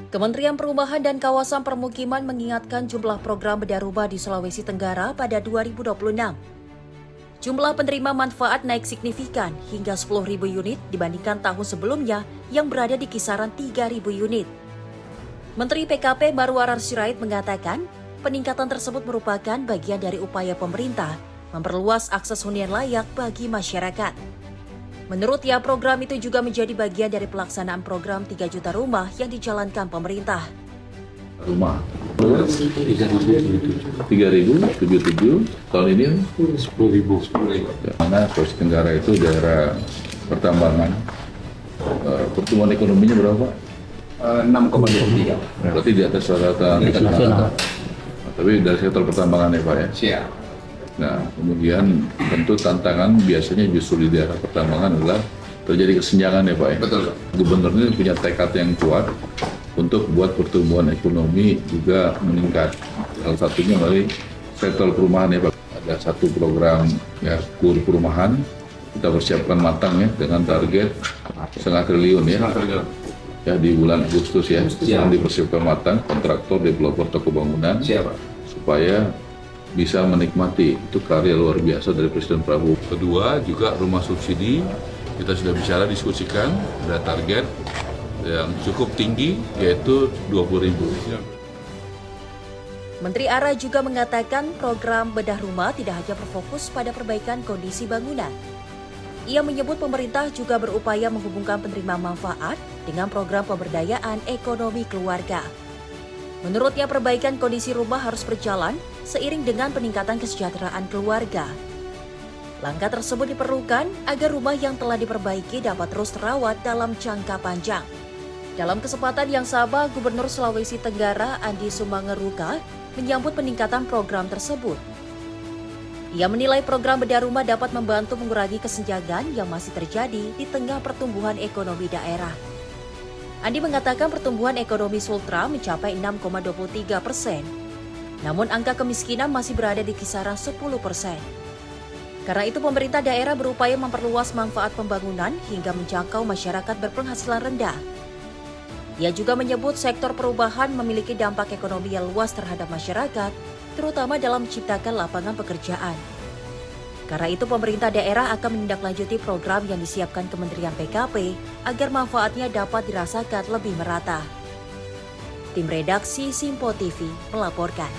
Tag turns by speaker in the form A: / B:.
A: Kementerian Perumahan dan Kawasan Permukiman mengingatkan jumlah program bedah rumah di Sulawesi Tenggara pada 2026. Jumlah penerima manfaat naik signifikan hingga 10.000 unit dibandingkan tahun sebelumnya yang berada di kisaran 3.000 unit. Menteri PKP Marwarar Sirait mengatakan, peningkatan tersebut merupakan bagian dari upaya pemerintah memperluas akses hunian layak bagi masyarakat. Menurutnya, program itu juga menjadi bagian dari pelaksanaan program 3 juta rumah yang dijalankan pemerintah.
B: Rumah 3.077 tahun ini 10.000. Mana Sulawesi Tenggara itu daerah pertambangan, pertumbuhan ekonominya berapa?
C: 6,23.
B: Berarti di atas rata-rata nasional. Tapi dari sektor pertambangan ya Pak ya?
C: Siap.
B: Nah, kemudian tentu tantangan biasanya justru di daerah pertambangan adalah terjadi kesenjangan ya Pak ya?
C: Betul.
B: Gubernur ini punya tekad yang kuat untuk buat pertumbuhan ekonomi juga meningkat. Salah satunya melalui sektor perumahan ya Pak. Ada satu program ya KUR perumahan, kita persiapkan matang ya dengan target 0,5 triliun ya. Ya di bulan Agustus ya, yang dipersiapkan matang kontraktor, developer, toko bangunan.
C: Siap, Pak.
B: Supaya bisa menikmati, itu karya luar biasa dari Presiden Prabowo. Kedua juga rumah subsidi, kita sudah bicara diskusikan, ada target yang cukup tinggi yaitu 20.000.
A: Menteri ARA juga mengatakan program bedah rumah tidak hanya berfokus pada perbaikan kondisi bangunan. Ia menyebut pemerintah juga berupaya menghubungkan penerima manfaat dengan program pemberdayaan ekonomi keluarga. Menurutnya, perbaikan kondisi rumah harus berjalan seiring dengan peningkatan kesejahteraan keluarga. Langkah tersebut diperlukan agar rumah yang telah diperbaiki dapat terus terawat dalam jangka panjang. Dalam kesempatan yang sama, Gubernur Sulawesi Tenggara Andi Sumbangeruka menyambut peningkatan program tersebut. Ia menilai program bedah rumah dapat membantu mengurangi kesenjangan yang masih terjadi di tengah pertumbuhan ekonomi daerah. Andi mengatakan pertumbuhan ekonomi Sultra mencapai 6,23%. Namun angka kemiskinan masih berada di kisaran 10%. Karena itu pemerintah daerah berupaya memperluas manfaat pembangunan hingga menjangkau masyarakat berpenghasilan rendah. Ia juga menyebut sektor perubahan memiliki dampak ekonomi yang luas terhadap masyarakat, terutama dalam menciptakan lapangan pekerjaan. Karena itu pemerintah daerah akan menindaklanjuti program yang disiapkan Kementerian PKP agar manfaatnya dapat dirasakan lebih merata. Tim redaksi Simpo TV melaporkan.